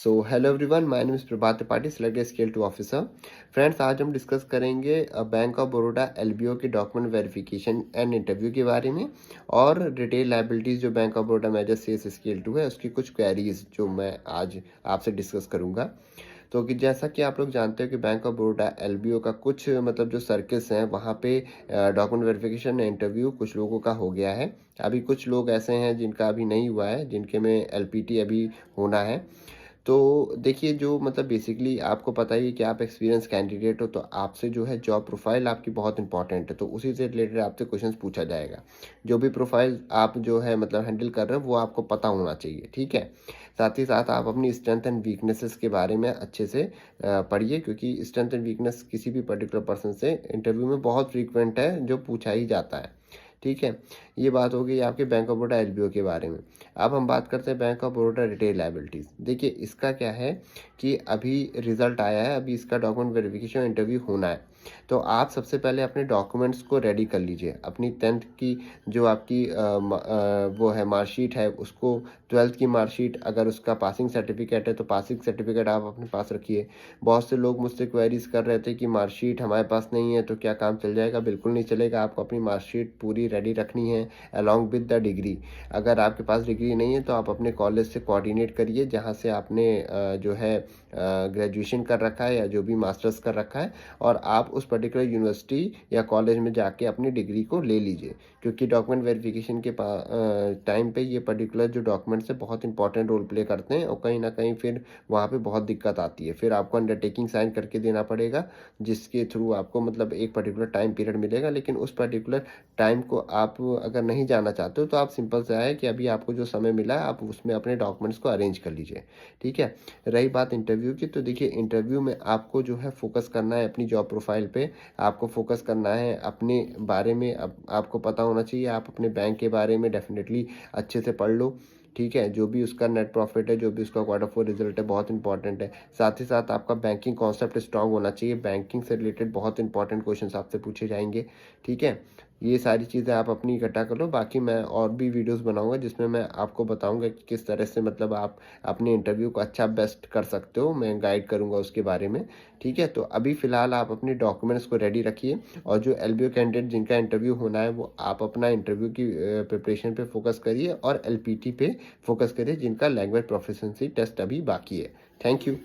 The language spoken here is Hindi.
So hello everyone, my name is Prabhat Tripathi, selected scale 2 officer. Friends, आज हम डिस्कस करेंगे बैंक ऑफ बड़ौदा एलबीओ के डॉक्यूमेंट वेरिफिकेशन एंड इंटरव्यू के बारे में, और रिटेल लायबिलिटीज़ जो Bank of Baroda major CS scale 2 है उसकी कुछ क्वेरीज जो मैं आज आपसे डिस्कस करूंगा। तो कि जैसा कि आप लोग जानते हो कि बैंक ऑफ बड़ौदा एलबीओ का कुछ मतलब जो सर्किल्स हैं वहाँ पे डॉक्यूमेंट वेरिफिकेशन इंटरव्यू कुछ लोगों का हो गया है। अभी कुछ लोग ऐसे हैं जिनका अभी नहीं हुआ है, जिनके में एलपीटी अभी होना है। तो देखिए, जो मतलब बेसिकली आपको पता ही है कि आप एक्सपीरियंस कैंडिडेट हो, तो आपसे जो है जॉब प्रोफाइल आपकी बहुत इंपॉर्टेंट है, तो उसी से रिलेटेड आपसे क्वेश्चंस पूछा जाएगा। जो भी प्रोफाइल आप जो है मतलब हैंडल कर रहे हो वो आपको पता होना चाहिए, ठीक है। साथ ही साथ आप अपनी स्ट्रेंथ एंड वीकनेसेस के बारे में अच्छे से पढ़िए, क्योंकि स्ट्रेंथ एंड वीकनेस किसी भी पर्टिकुलर पर्सन से इंटरव्यू में बहुत फ्रीक्वेंट है, जो पूछा ही जाता है, ठीक है। ये बात हो गई आपके बैंक ऑफ बड़ौदा एलबीओ के बारे में। अब हम बात करते हैं bank of Baroda retail liabilities. देखिए, इसका क्या है कि अभी रिजल्ट आया है, अभी इसका डॉक्यूमेंट वेरिफिकेशन इंटरव्यू होना है। तो आप सबसे पहले अपने डॉक्यूमेंट्स को रेडी कर लीजिए। अपनी 10th की जो आपकी वो है मार्कशीट है उसको, 12th की मार्कशीट, अगर उसका पासिंग सर्टिफिकेट है तो पासिंग सर्टिफिकेट आप अपने पास रखिए। बहुत से लोग मुझसे क्वेरीज कर रहे थे कि मार्कशीट हमारे पास नहीं है तो क्या काम चल जाएगा। बिल्कुल नहीं चलेगा, आपको अपनी मार्कशीट पूरी रेडी रखनी है अलॉन्ग विद द डिग्री। अगर आपके पास डिग्री नहीं है तो आप अपने कॉलेज से कोऑर्डिनेट करिए जहाँ से आपने जो है ग्रेजुएशन कर रखा है या जो भी मास्टर्स कर रखा है, और आप उस पर्टिकुलर यूनिवर्सिटी या कॉलेज में जाके अपनी डिग्री को ले लीजिए। क्योंकि डॉक्यूमेंट वेरिफिकेशन के टाइम पे ये पर्टिकुलर जो डॉक्यूमेंट्स है बहुत इंपॉर्टेंट रोल प्ले करते हैं, और कहीं ना कहीं फिर वहाँ पे बहुत दिक्कत आती है। फिर आपको अंडरटेकिंग साइन करके देना पड़ेगा, जिसके थ्रू आपको मतलब एक पर्टिकुलर टाइम पीरियड मिलेगा। लेकिन उस पर्टिकुलर टाइम को आप अगर नहीं जाना चाहते हो तो आप सिंपल से है कि अभी आपको जो समय मिला है आप उसमें अपने डॉक्यूमेंट्स को अरेंज कर लीजिए, ठीक है। रही बात इंटरव्यू की, तो देखिए इंटरव्यू में आपको जो है फोकस करना है अपनी जॉब प्रोफाइल पे। आपको फोकस करना है अपने बारे में, आपको पता होना चाहिए। आप अपने बैंक के बारे में डेफिनेटली अच्छे से पढ़ लो, ठीक है। जो भी उसका नेट प्रॉफिट है, जो भी उसका Q4 रिजल्ट है, बहुत इंपॉर्टेंट है। साथ ही साथ आपका बैंकिंग कॉन्सेप्ट स्ट्रांग होना चाहिए। बैंकिंग से रिलेटेड बहुत इंपॉर्टेंट क्वेश्चंस आपसे पूछे जाएंगे, ठीक है। ये सारी चीज़ें आप अपनी इकट्ठा कर लो। बाकी मैं और भी वीडियोस बनाऊंगा जिसमें मैं आपको बताऊंगा कि किस तरह से मतलब आप अपने इंटरव्यू को अच्छा बेस्ट कर सकते हो। मैं गाइड करूंगा उसके बारे में, ठीक है। तो अभी फ़िलहाल आप अपने डॉक्यूमेंट्स को रेडी रखिए, और जो एलबीओ कैंडिडेट जिनका इंटरव्यू होना है वो आप अपना इंटरव्यू की प्रिपरेशन पे फोकस करिए, और एलपीटी पे फोकस करिए जिनका लैंग्वेज प्रोफिशिएंसी टेस्ट अभी बाकी है। Thank you.